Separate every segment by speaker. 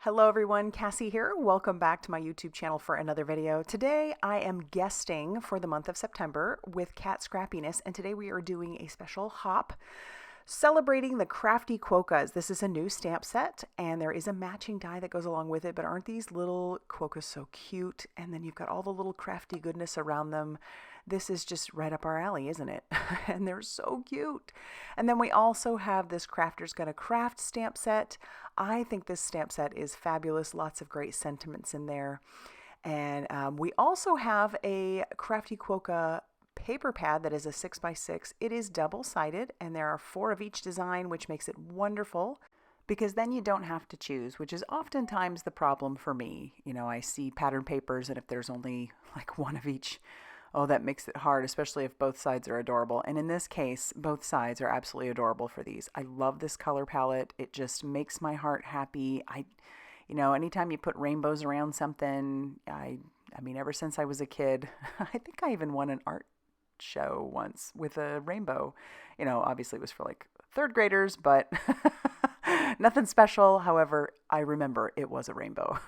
Speaker 1: Hello everyone, Cassie here. Welcome back to my YouTube channel for another video. Today I am guesting for the month of September with Cat Scrappiness, and today we are doing a special hop celebrating the Crafty Quokkas. This is a new stamp set and there is a matching die that goes along with it, but aren't these little quokkas so cute? And then you've got all the little crafty goodness around them. This is just right up our alley, isn't it? And they're so cute. And then we also have this Crafter's Gonna Craft stamp set. I think this stamp set is fabulous. Lots of great sentiments in there. And we also have a Crafty Quokka paper pad that is a 6x6. It is double-sided and there are 4 of each design, which makes it wonderful because then you don't have to choose, which is oftentimes the problem for me. You know, I see pattern papers and if there's only like 1 of each, oh, that makes it hard, especially if both sides are adorable. And in this case, both sides are absolutely adorable for these. I love this color palette. It just makes my heart happy. You know, anytime you put rainbows around something, I mean, ever since I was a kid, I think I even won an art show once with a rainbow. You know, obviously it was for like 3rd graders, but nothing special. However, I remember it was a rainbow.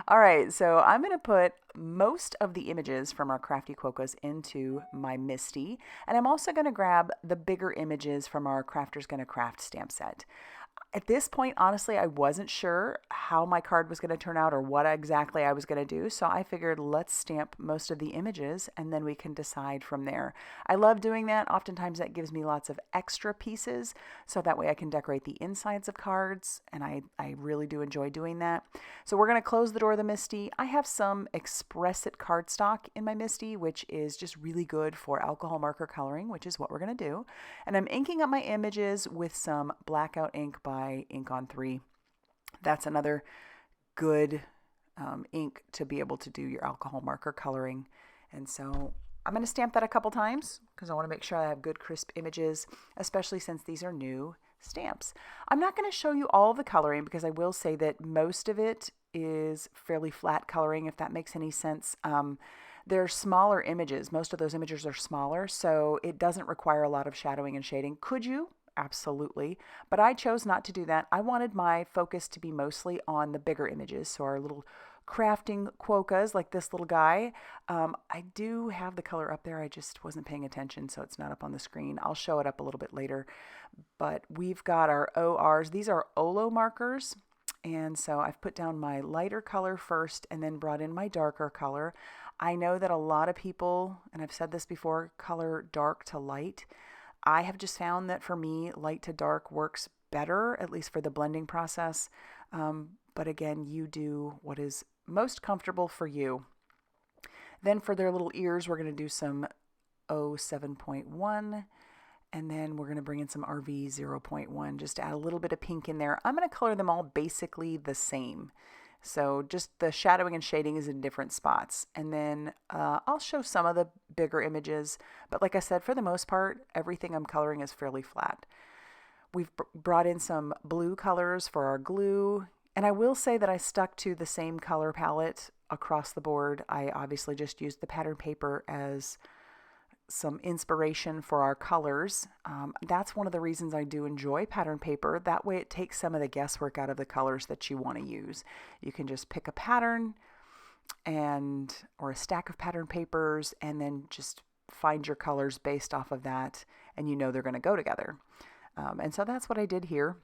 Speaker 1: All right, so I'm going to put most of the images from our Crafty Quokkas into my Misty, and I'm also going to grab the bigger images from our Crafter's Gonna Craft stamp set. At this point, honestly, I wasn't sure how my card was going to turn out or what exactly I was going to do, so I figured let's stamp most of the images and then we can decide from there. I love doing that. Oftentimes that gives me lots of extra pieces, so that way I can decorate the insides of cards, and I really do enjoy doing that. So we're going to close the door of the Misty. I have some Express It cardstock in my Misty, which is just really good for alcohol marker coloring, which is what we're going to do. And I'm inking up my images with some Blackout ink by Ink on 3. That's another good ink to be able to do your alcohol marker coloring. And so I'm going to stamp that a couple times because I want to make sure I have good crisp images, especially since these are new stamps. I'm not going to show you all the coloring because I will say that most of it is fairly flat coloring, if that makes any sense. They're smaller images. Most of those images are smaller, so it doesn't require a lot of shadowing and shading. Could you? Absolutely. But I chose not to do that. I wanted my focus to be mostly on the bigger images. So our little crafting quokkas, like this little guy. I do have the color up there. I just wasn't paying attention, so it's not up on the screen. I'll show it up a little bit later. But we've got our ORs. These are Olo markers. And so I've put down my lighter color first and then brought in my darker color. I know that a lot of people, and I've said this before, color dark to light. I have just found that for me, light to dark works better, at least for the blending process. But again, you do what is most comfortable for you. Then for their little ears, we're going to do some O7.1. And then we're going to bring in some RV 0.1, just to add a little bit of pink in there. I'm going to color them all basically the same. So just the shadowing and shading is in different spots. And then I'll show some of the bigger images. But like I said, for the most part, everything I'm coloring is fairly flat. We've brought in some blue colors for our glue. And I will say that I stuck to the same color palette across the board. I obviously just used the pattern paper as some inspiration for our colors. That's one of the reasons I do enjoy pattern paper. That way it takes some of the guesswork out of the colors that you want to use. You can just pick a pattern or a stack of pattern papers and then just find your colors based off of that, and you know they're going to go together. And so that's what I did here.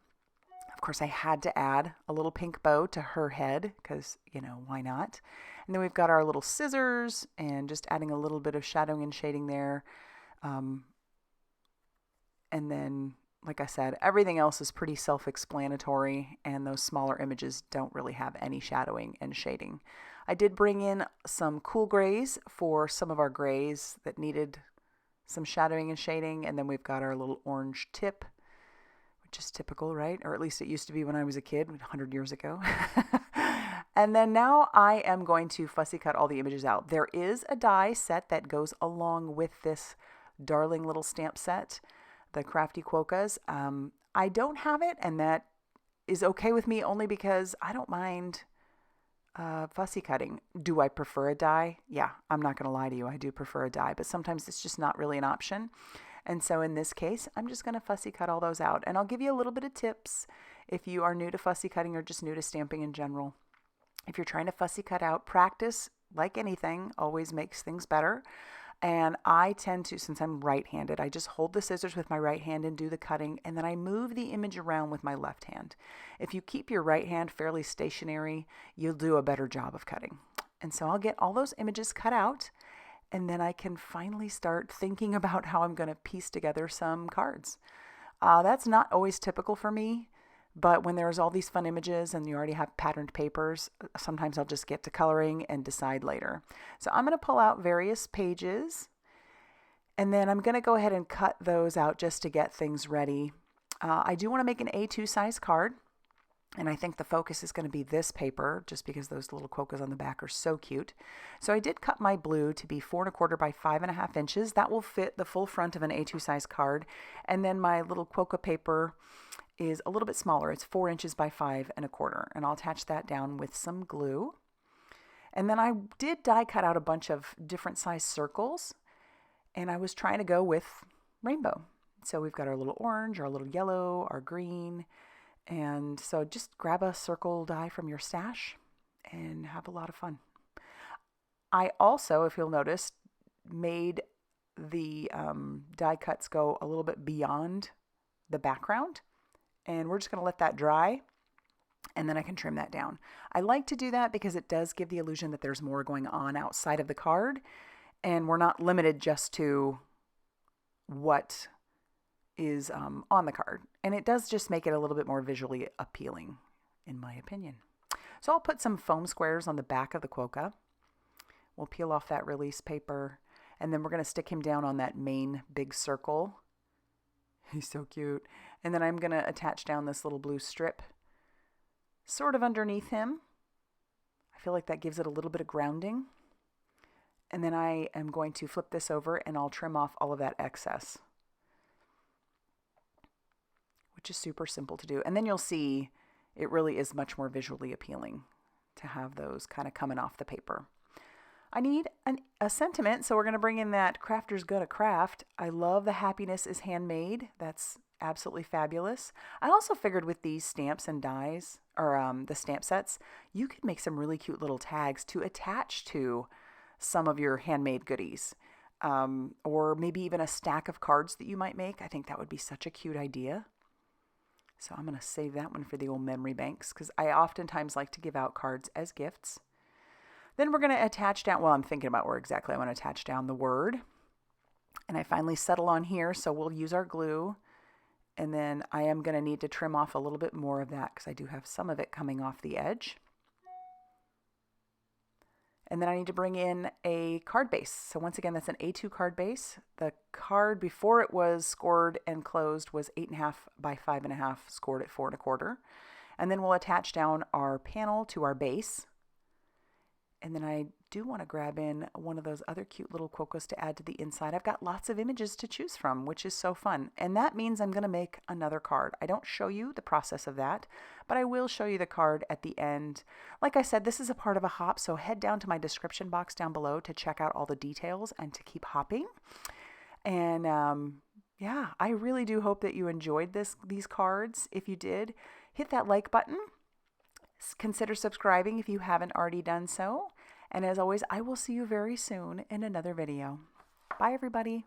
Speaker 1: Of course, I had to add a little pink bow to her head because, you know, why not? And then we've got our little scissors and just adding a little bit of shadowing and shading there. And then, like I said, everything else is pretty self-explanatory, and those smaller images don't really have any shadowing and shading. I did bring in some cool grays for some of our grays that needed some shadowing and shading. And then we've got our little orange tip, which is typical, right? Or at least it used to be when I was a kid, 100 years ago. And then now I am going to fussy cut all the images out. There is a die set that goes along with this darling little stamp set, the Crafty Quokkas. I don't have it, and that is okay with me only because I don't mind fussy cutting. Do I prefer a die? Yeah, I'm not going to lie to you. I do prefer a die, but sometimes it's just not really an option. And so in this case, I'm just going to fussy cut all those out. And I'll give you a little bit of tips if you are new to fussy cutting or just new to stamping in general. If you're trying to fussy cut out, practice, like anything, always makes things better. And I tend to, since I'm right-handed, I just hold the scissors with my right hand and do the cutting, and then I move the image around with my left hand. If you keep your right hand fairly stationary, you'll do a better job of cutting. And so I'll get all those images cut out, and then I can finally start thinking about how I'm going to piece together some cards. That's not always typical for me, but when there's all these fun images and you already have patterned papers, sometimes I'll just get to coloring and decide later. So I'm going to pull out various pages, and then I'm going to go ahead and cut those out just to get things ready. I do want to make an A2 size card, and I think the focus is going to be this paper just because those little quokkas on the back are so cute. So I did cut my blue to be 4 1/4 by 5 1/2 inches. That will fit the full front of an A2 size card. And then my little quokka paper is a little bit smaller. It's 4 inches by 5 1/4. And I'll attach that down with some glue. And then I did die cut out a bunch of different size circles. And I was trying to go with rainbow. So we've got our little orange, our little yellow, our green. And so just grab a circle die from your stash and have a lot of fun. I also, if you'll notice, made the die cuts go a little bit beyond the background. And we're just going to let that dry, and then I can trim that down. I like to do that because it does give the illusion that there's more going on outside of the card, and we're not limited just to what is on the card. And it does just make it a little bit more visually appealing, in my opinion. So I'll put some foam squares on the back of the quokka. We'll peel off that release paper, and then we're going to stick him down on that main big circle. He's so cute. And then I'm going to attach down this little blue strip sort of underneath him. I feel like that gives it a little bit of grounding. And then I am going to flip this over, and I'll trim off all of that excess, which is super simple to do. And then you'll see it really is much more visually appealing to have those kind of coming off the paper. I need a sentiment, so we're going to bring in that Crafter's Gonna Craft. I love the happiness is handmade. That's absolutely fabulous. I also figured with these stamps and dies, or the stamp sets, you could make some really cute little tags to attach to some of your handmade goodies. Or maybe even a stack of cards that you might make. I think that would be such a cute idea. So I'm going to save that one for the old memory banks because I oftentimes like to give out cards as gifts. Then we're going to attach down, well, I'm thinking about where exactly I want to attach down the word. And I finally settle on here, so we'll use our glue. And then I am going to need to trim off a little bit more of that because I do have some of it coming off the edge. And then I need to bring in a card base. So once again, that's an A2 card base. The card before it was scored and closed was 8 1/2 by 5 1/2, scored at 4 1/4. And then we'll attach down our panel to our base. And then I do want to grab in one of those other cute little quokkas to add to the inside. I've got lots of images to choose from, which is so fun. And that means I'm going to make another card. I don't show you the process of that, but I will show you the card at the end. Like I said, this is a part of a hop, so head down to my description box down below to check out all the details and to keep hopping. And yeah, I really do hope that you enjoyed these cards. If you did, hit that like button. Consider subscribing if you haven't already done so. And as always, I will see you very soon in another video. Bye, everybody.